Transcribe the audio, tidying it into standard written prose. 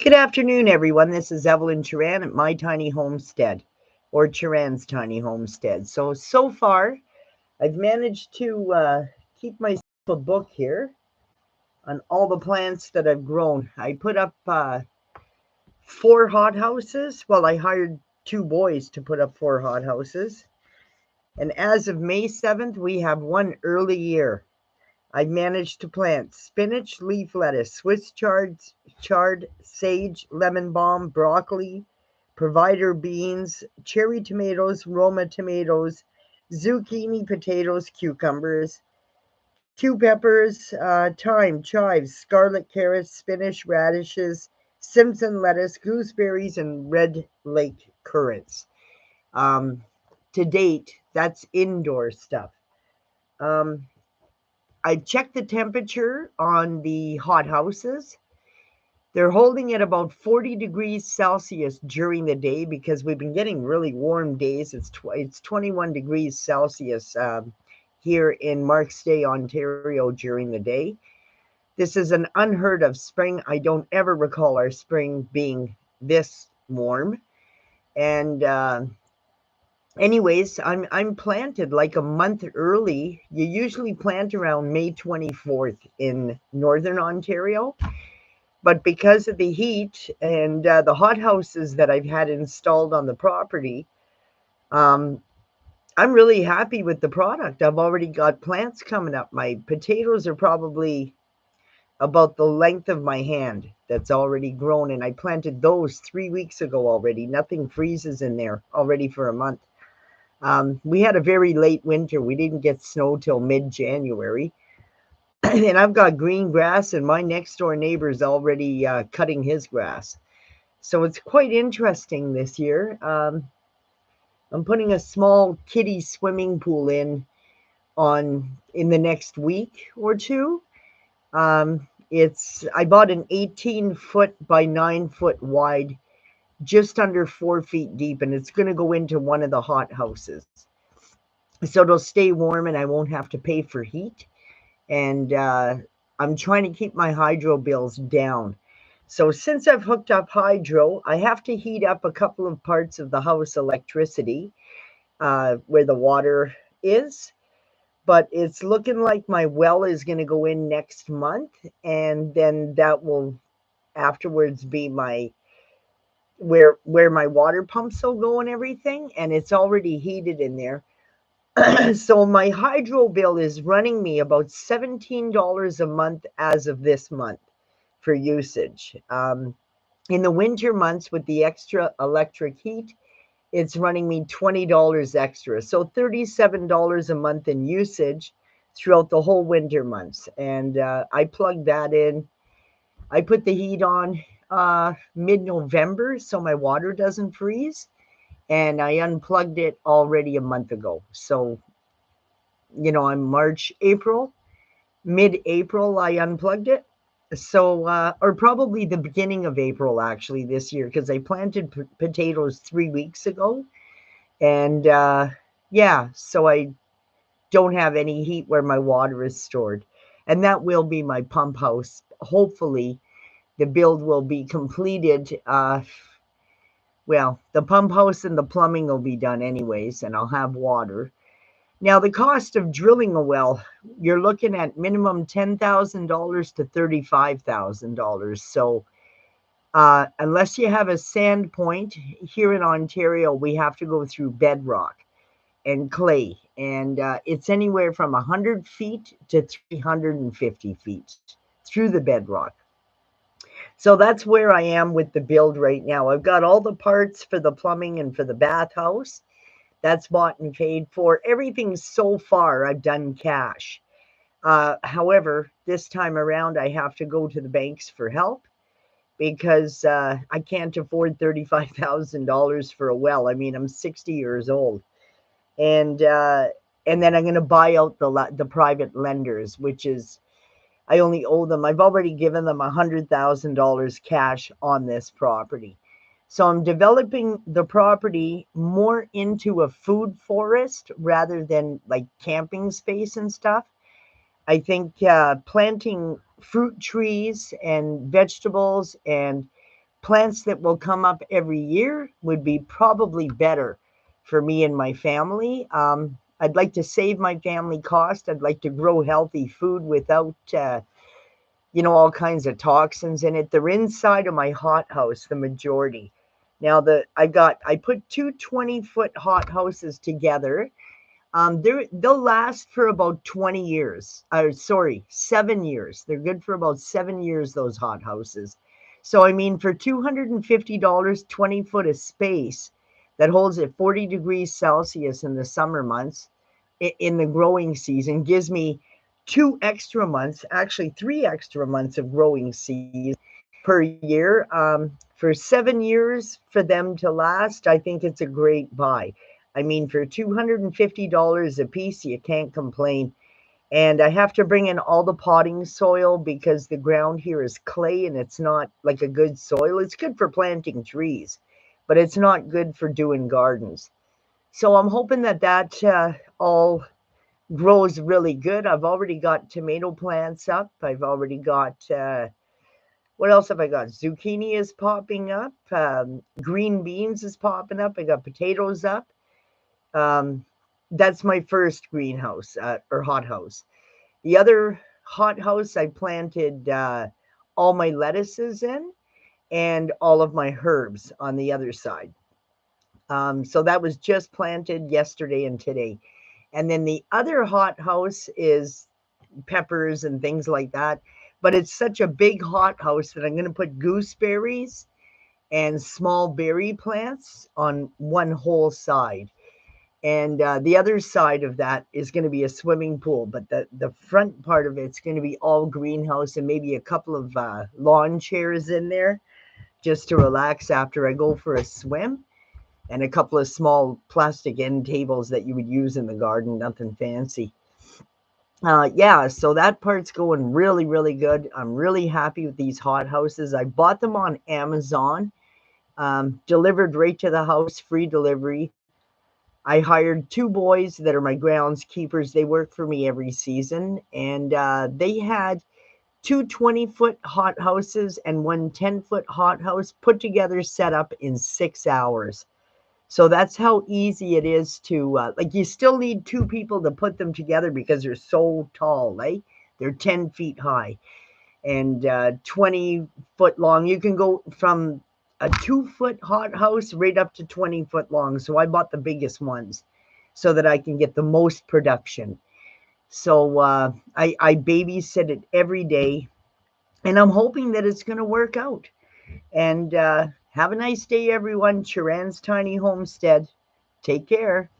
Good afternoon, everyone. This is Evelyn Turan at My Tiny Homestead, or Turan's Tiny Homestead. So far, I've managed to keep myself a book here on all the plants that I've grown. I put up 4 hothouses. Well, I hired 2 boys to put up 4 hothouses. And as of May 7th, we have one early year. I've managed to plant spinach, leaf lettuce, Swiss chard, sage, lemon balm, broccoli, provider beans, cherry tomatoes, Roma tomatoes, zucchini, potatoes, cucumbers, cue peppers, thyme, chives, scarlet carrots, spinach, radishes, Simpson lettuce, gooseberries, and red lake currants. Um, to date, that's indoor stuff. Um, I checked the temperature on the hothouses. They're holding at about 40 degrees Celsius during the day because we've been getting really warm days. It's 21 degrees Celsius here in Marks Day, Ontario during the day. This is an unheard of spring. I don't ever recall our spring being this warm. And anyways, I'm planted like a month early. You usually plant around May 24th in Northern Ontario. But because of the heat and the hothouses that I've had installed on the property, um, I'm really happy with the product. I've already got plants coming up. My potatoes are probably about the length of my hand that's already grown. And I planted those 3 weeks ago already. Nothing freezes in there already for a month. We had a very late winter. We didn't get snow till mid-January. And I've got green grass, and my next door neighbor's already cutting his grass. So it's quite interesting this year. I'm putting a small kiddie swimming pool in the next week or two. It's I bought an 18-foot by 9-foot wide, just under 4 feet deep, and it's going to go into one of the hot houses. So it'll stay warm, and I won't have to pay for heat. And I'm trying to keep my hydro bills down. So since I've hooked up hydro, I have to heat up a couple of parts of the house electricity where the water is. But it's looking like my well is going to go in next month, and then that will afterwards be my where my water pumps will go and everything, and it's already heated in there. So my hydro bill is running me about $17 a month as of this month for usage. In the winter months with the extra electric heat, it's running me $20 extra. So $37 a month in usage throughout the whole winter months. And I plugged that in. I put the heat on mid-November so my water doesn't freeze. And I unplugged it already a month ago. So, I'm March, April, mid-April, I unplugged it. So, or probably the beginning of April, actually, this year, because I planted potatoes 3 weeks ago. And yeah, so I don't have any heat where my water is stored. And that will be my pump house. Hopefully, the build will be completed. Well, the pump house and the plumbing will be done anyways, and I'll have water. Now, the cost of drilling a well, you're looking at minimum $10,000 to $35,000. So, unless you have a sand point, here in Ontario, we have to go through bedrock and clay. And it's anywhere from 100 feet to 350 feet through the bedrock. So that's where I am with the build right now. I've got all the parts for the plumbing and for the bathhouse. That's bought and paid for. Everything so far I've done cash. However, this time around I have to go to the banks for help because I can't afford $35,000 for a well. I mean, I'm 60 years old, and then I'm going to buy out the private lenders, which is I only owe them. I've already given them $100,000 cash on this property. So I'm developing the property more into a food forest rather than like camping space and stuff. I think planting fruit trees and vegetables and plants that will come up every year would be probably better for me and my family. I'd like to save my family cost. I'd like to grow healthy food without, all kinds of toxins in it. They're inside of my hothouse, the majority. Now I put two 20-foot hothouses together. They'll last for about 20 years. Sorry, 7 years. They're good for about 7 years, those hothouses. So, I mean, for $250, 20 foot of space that holds at 40 degrees Celsius in the summer months, in the growing season, gives me 2 extra months, actually 3 extra months of growing season per year. For 7 years for them to last, I think it's a great buy. I mean, for $250 a piece, you can't complain. And I have to bring in all the potting soil because the ground here is clay and it's not like a good soil. It's good for planting trees, but it's not good for doing gardens. So I'm hoping that all grows really good. I've already got tomato plants up. I've already got, what else have I got? Zucchini is popping up. Green beans is popping up. I got potatoes up. Um, that's my first greenhouse or hothouse. The other hothouse I planted all my lettuces in and all of my herbs on the other side. So that was just planted yesterday and today. And then the other hothouse is peppers and things like that. But it's such a big hothouse that I'm going to put gooseberries and small berry plants on one whole side. And the other side of that is going to be a swimming pool, but the front part of it's going to be all greenhouse and maybe a couple of lawn chairs in there just to relax after I go for a swim, and a couple of small plastic end tables that you would use in the garden, nothing fancy. Yeah, so that part's going really, really good. I'm really happy with these hothouses. I bought them on Amazon, delivered right to the house, free delivery. I hired two boys that are my groundskeepers. They work for me every season, and they had two 20-foot hothouses and one 10-foot hothouse put together, set up in 6 hours. So that's how easy it is to, like, you still need two people to put them together because they're so tall, right? They're 10 feet high and 20 foot long. You can go from a 2-foot hothouse right up to 20 foot long. So I bought the biggest ones so that I can get the most production. So I babysit it every day, and I'm hoping that it's going to work out. And have a nice day, everyone. Sharan's Tiny Homestead. Take care.